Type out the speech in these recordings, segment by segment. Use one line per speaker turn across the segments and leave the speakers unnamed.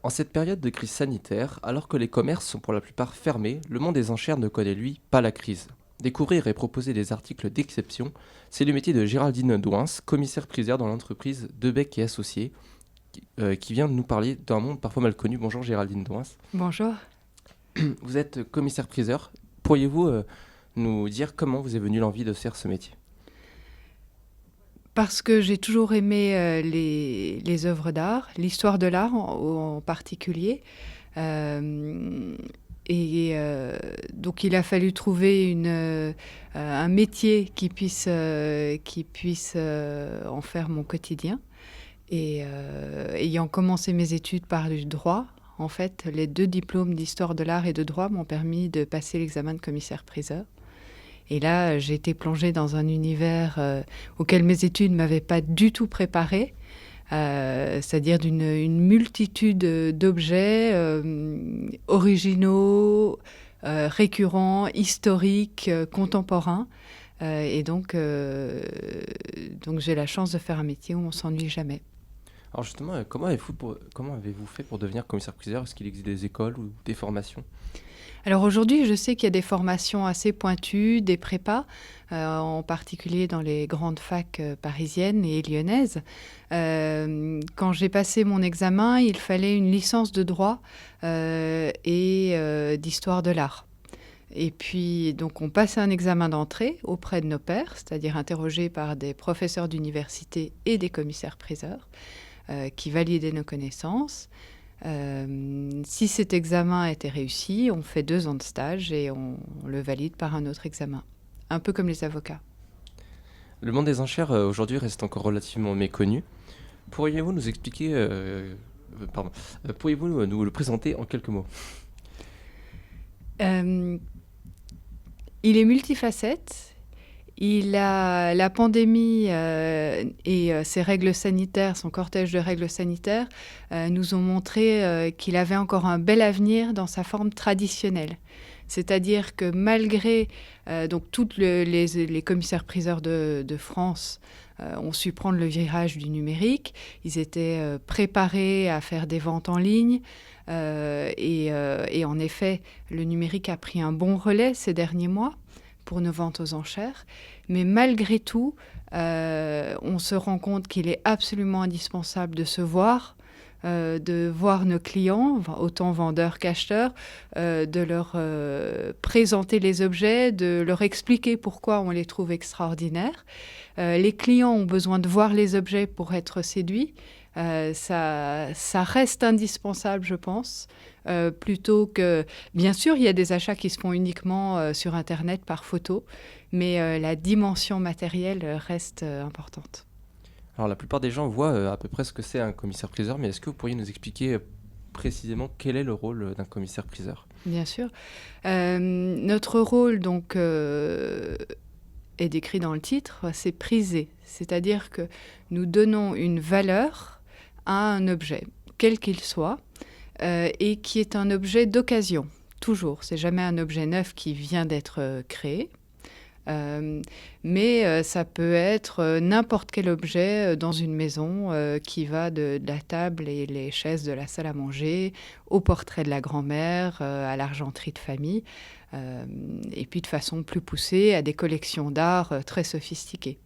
En cette période de crise sanitaire, alors que les commerces sont pour la plupart fermés, le monde des enchères ne connaît lui pas la crise. Découvrir et proposer des articles d'exception, c'est le métier de Géraldine Douins, commissaire-priseur dans l'entreprise Debec et Associés, qui vient de nous parler d'un monde parfois mal connu. Bonjour Géraldine Douins.
Bonjour.
Vous êtes commissaire-priseur. Pourriez-vous nous dire comment vous est venue l'envie de faire ce métier?
Parce que j'ai toujours aimé les œuvres d'art, l'histoire de l'art en particulier. Euh, donc il a fallu trouver un métier qui puisse en faire mon quotidien. Ayant commencé mes études par le droit, en fait, les deux diplômes d'histoire de l'art et de droit m'ont permis de passer l'examen de commissaire-priseur. Et là, j'ai été plongée dans un univers auquel mes études ne m'avaient pas du tout préparée, c'est-à-dire une multitude d'objets originaux, récurrents, historiques, contemporains. Donc j'ai la chance de faire un métier où on ne s'ennuie jamais.
Alors justement, comment avez-vous fait pour devenir commissaire-priseur? Est-ce qu'il existe des écoles ou des formations?
Alors aujourd'hui, je sais qu'il y a des formations assez pointues, des prépas, en particulier dans les grandes facs parisiennes et lyonnaises. Quand j'ai passé mon examen, il fallait une licence de droit et d'histoire de l'art. Et puis, donc, on passe un examen d'entrée auprès de nos pairs, c'est-à-dire interrogés par des professeurs d'université et des commissaires-priseurs qui validaient nos connaissances. Si cet examen était réussi, on fait 2 ans de stage et on le valide par un autre examen. Un peu comme les avocats.
Le monde des enchères aujourd'hui reste encore relativement méconnu. Pourriez-vous nous expliquer, pardon, pourriez-vous nous le présenter en quelques mots?
Euh, il est multifacette. La pandémie et ses règles sanitaires, son cortège de règles sanitaires, nous ont montré qu'il avait encore un bel avenir dans sa forme traditionnelle. C'est-à-dire que malgré donc toutes les commissaires-priseurs de France ont su prendre le virage du numérique, ils étaient préparés à faire des ventes en ligne. Et en effet, le numérique a pris un bon relais ces derniers mois pour nos ventes aux enchères. Mais malgré tout, on se rend compte qu'il est absolument indispensable de voir nos clients, autant vendeurs qu'acheteurs, de leur présenter les objets, de leur expliquer pourquoi on les trouve extraordinaires. Les clients ont besoin de voir les objets pour être séduits. Ça reste indispensable, je pense, plutôt que... Bien sûr, il y a des achats qui se font uniquement sur Internet par photo, mais la dimension matérielle reste importante.
Alors la plupart des gens voient à peu près ce que c'est un commissaire-priseur, mais est-ce que vous pourriez nous expliquer précisément quel est le rôle d'un commissaire-priseur?
Bien sûr. Notre rôle, donc, est décrit dans le titre, c'est priser. C'est-à-dire que nous donnons une valeur à un objet, quel qu'il soit, et qui est un objet d'occasion, toujours. C'est jamais un objet neuf qui vient d'être créé. Mais ça peut être n'importe quel objet dans une maison qui va de la table et les chaises de la salle à manger au portrait de la grand-mère, à l'argenterie de famille, et puis de façon plus poussée à des collections d'art très sophistiquées.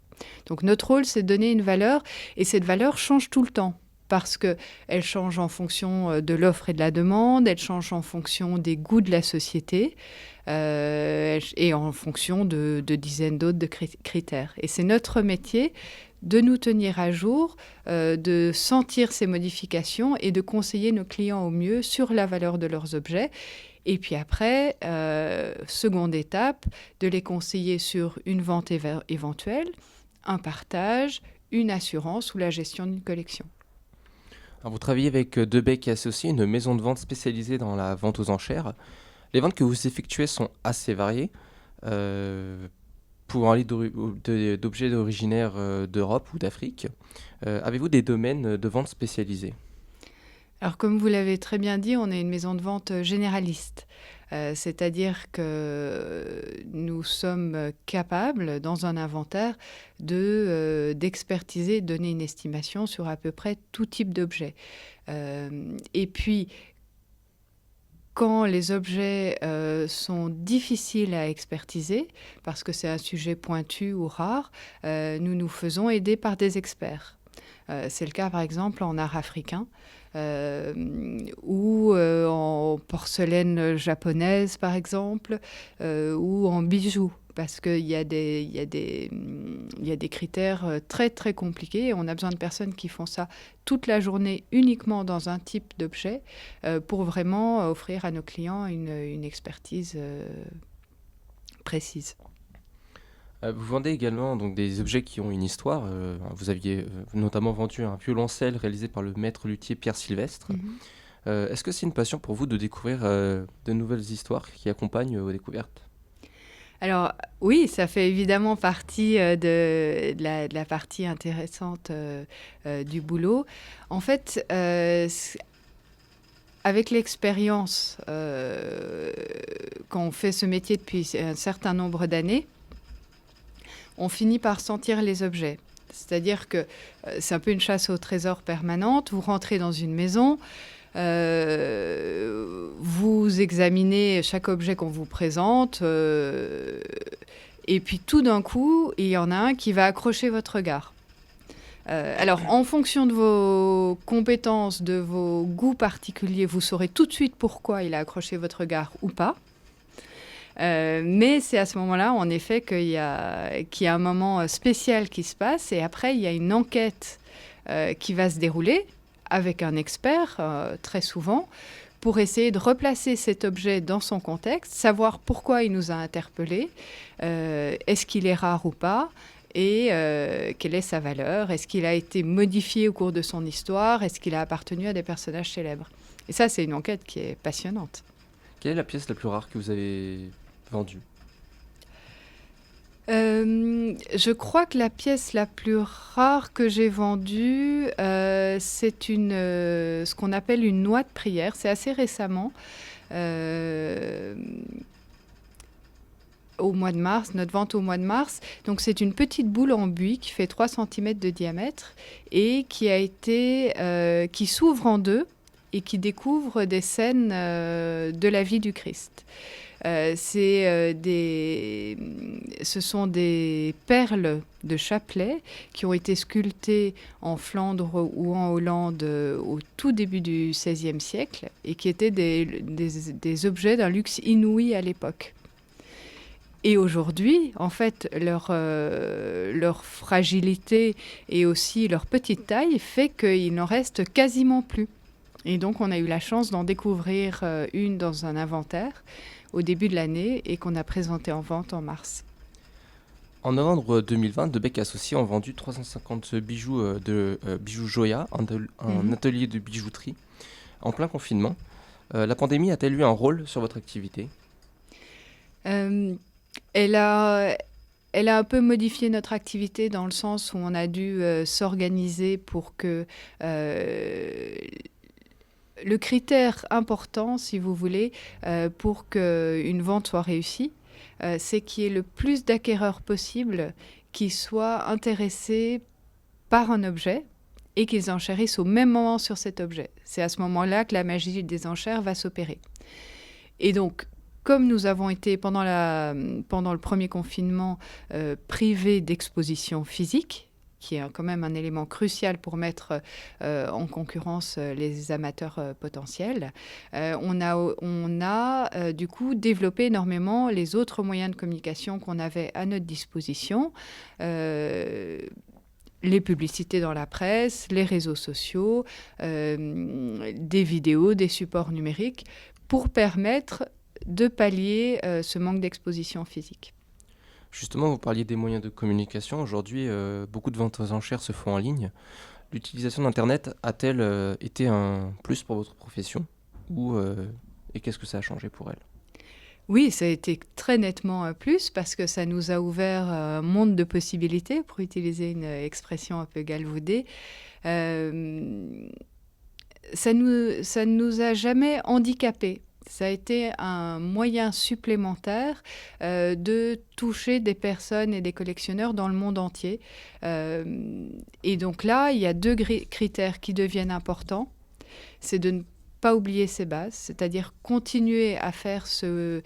Donc notre rôle, c'est de donner une valeur, et cette valeur change tout le temps. Parce qu'elle change en fonction de l'offre et de la demande, elle change en fonction des goûts de la société et en fonction de dizaines d'autres de critères. Et c'est notre métier de nous tenir à jour, de sentir ces modifications et de conseiller nos clients au mieux sur la valeur de leurs objets. Et puis après, seconde étape, de les conseiller sur une vente éventuelle, un partage, une assurance ou la gestion d'une collection.
Alors vous travaillez avec Debec et Associés, une maison de vente spécialisée dans la vente aux enchères. Les ventes que vous effectuez sont assez variées, euh, pouvant aller d'objets originaires d'Europe ou d'Afrique. Avez-vous des domaines de vente spécialisés?
Alors, comme vous l'avez très bien dit, on est une maison de vente généraliste. C'est-à-dire que nous sommes capables, dans un inventaire, d'expertiser, de donner une estimation sur à peu près tout type d'objet. Et puis, quand les objets sont difficiles à expertiser, parce que c'est un sujet pointu ou rare, nous nous faisons aider par des experts. C'est le cas par exemple en art africain ou en porcelaine japonaise par exemple ou en bijoux. Parce qu'il y a des critères très très compliqués et on a besoin de personnes qui font ça toute la journée uniquement dans un type d'objet pour vraiment offrir à nos clients une expertise précise.
Vous vendez également donc, des objets qui ont une histoire. Vous aviez notamment vendu un violoncelle réalisé par le maître luthier Pierre Sylvestre. Est-ce que c'est une passion pour vous de découvrir de nouvelles histoires qui accompagnent vos découvertes?
Alors oui, ça fait évidemment partie de la partie intéressante du boulot. En fait, avec l'expérience, quand on fait ce métier depuis un certain nombre d'années, on finit par sentir les objets. C'est-à-dire que c'est un peu une chasse au trésor permanente. Vous rentrez dans une maison, vous examinez chaque objet qu'on vous présente, et puis tout d'un coup, il y en a un qui va accrocher votre regard. Alors, en fonction de vos compétences, de vos goûts particuliers, vous saurez tout de suite pourquoi il a accroché votre regard ou pas. Mais c'est à ce moment-là, en effet, qu'il y a un moment spécial qui se passe. Et après, il y a une enquête qui va se dérouler avec un expert, très souvent, pour essayer de replacer cet objet dans son contexte, savoir pourquoi il nous a interpellés, est-ce qu'il est rare ou pas, et quelle est sa valeur, est-ce qu'il a été modifié au cours de son histoire, est-ce qu'il a appartenu à des personnages célèbres. Et ça, c'est une enquête qui est passionnante.
Quelle est la pièce la plus rare que vous avez vendue?
Je crois que la pièce la plus rare que j'ai vendue, c'est ce qu'on appelle une noix de prière. C'est assez récemment, au mois de mars, notre vente au mois de mars. Donc c'est une petite boule en buis qui fait 3 cm de diamètre et qui s'ouvre en deux et qui découvre des scènes de la vie du Christ. Ce sont des perles de chapelet qui ont été sculptées en Flandre ou en Hollande au tout début du XVIe siècle et qui étaient des objets d'un luxe inouï à l'époque. Et aujourd'hui, en fait, leur fragilité et aussi leur petite taille fait qu'il n'en reste quasiment plus. Et donc, on a eu la chance d'en découvrir une dans un inventaire au début de l'année et qu'on a présenté en vente en mars.
En novembre 2020, Debec Associés ont vendu 350 bijoux de bijoux Joya, un atelier de bijouterie, en plein confinement. La pandémie a-t-elle eu un rôle sur votre activité?
Elle a un peu modifié notre activité dans le sens où on a dû s'organiser pour que le critère important, si vous voulez, pour qu'une vente soit réussie, c'est qu'il y ait le plus d'acquéreurs possible qui soient intéressés par un objet et qu'ils enchérissent au même moment sur cet objet. C'est à ce moment-là que la magie des enchères va s'opérer. Et donc, comme nous avons été, pendant le premier confinement, privés d'exposition physique, qui est quand même un élément crucial pour mettre en concurrence les amateurs potentiels, on a du coup développé énormément les autres moyens de communication qu'on avait à notre disposition. Les publicités dans la presse, les réseaux sociaux, des vidéos, des supports numériques, pour permettre de pallier ce manque d'exposition physique.
Justement, vous parliez des moyens de communication. Aujourd'hui, beaucoup de ventes aux enchères se font en ligne. L'utilisation d'Internet a-t-elle été un plus pour votre profession et qu'est-ce que ça a changé pour elle?
Oui, ça a été très nettement un plus parce que ça nous a ouvert un monde de possibilités, pour utiliser une expression un peu galvaudée. ça ne nous a jamais handicapés. Ça a été un moyen supplémentaire de toucher des personnes et des collectionneurs dans le monde entier. Et donc là, il y a deux critères qui deviennent importants. C'est de ne pas oublier ses bases, c'est-à-dire continuer à faire ce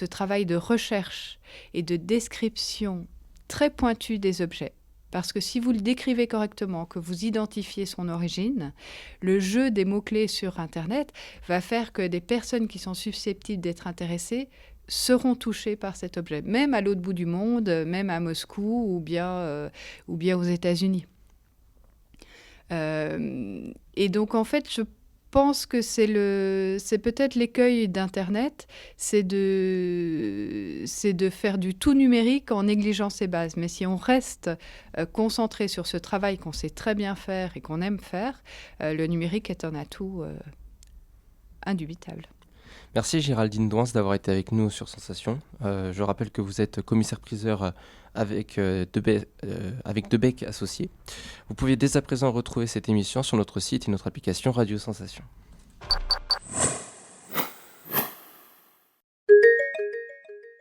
travail de recherche et de description très pointu des objets. Parce que si vous le décrivez correctement, que vous identifiez son origine, le jeu des mots-clés sur Internet va faire que des personnes qui sont susceptibles d'être intéressées seront touchées par cet objet, même à l'autre bout du monde, même à Moscou ou bien aux États-Unis. Et donc, en fait, je pense que c'est peut-être l'écueil d'Internet, c'est de faire du tout numérique en négligeant ses bases. Mais si on reste concentré sur ce travail qu'on sait très bien faire et qu'on aime faire, le numérique est un atout indubitable.
Merci Géraldine Douins d'avoir été avec nous sur Sensation. Je rappelle que vous êtes commissaire-priseur avec Debec Associés. Vous pouvez dès à présent retrouver cette émission sur notre site et notre application Radio Sensation.